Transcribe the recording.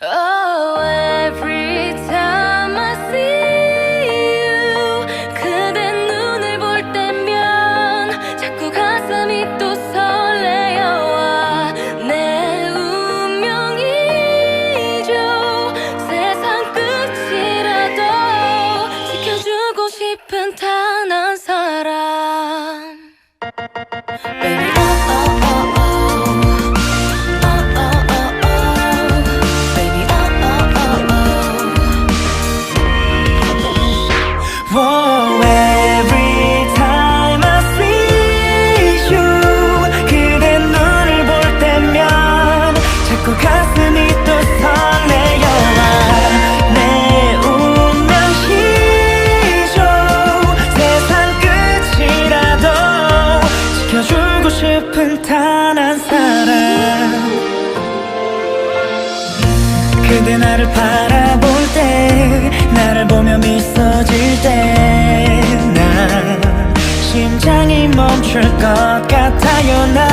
Oh, every time I see you, 그대 눈을 볼 때면 자꾸 가슴이 또 설레어와 내 운명이죠. 세상 끝이라도 지켜주고 싶은 단 한 사람. Baby, oh, oh, oh, oh. Whoa, every time I see you, 그대 눈을 볼 때면 자꾸 가슴이 또 설레어와 내 운명이죠. 세상 끝이라도 지켜주고 싶은 단 한 사람. 그대 나를 바라볼 때, 나를 보며 미소 질 때 난 심장이 멈출 것 같아요. 난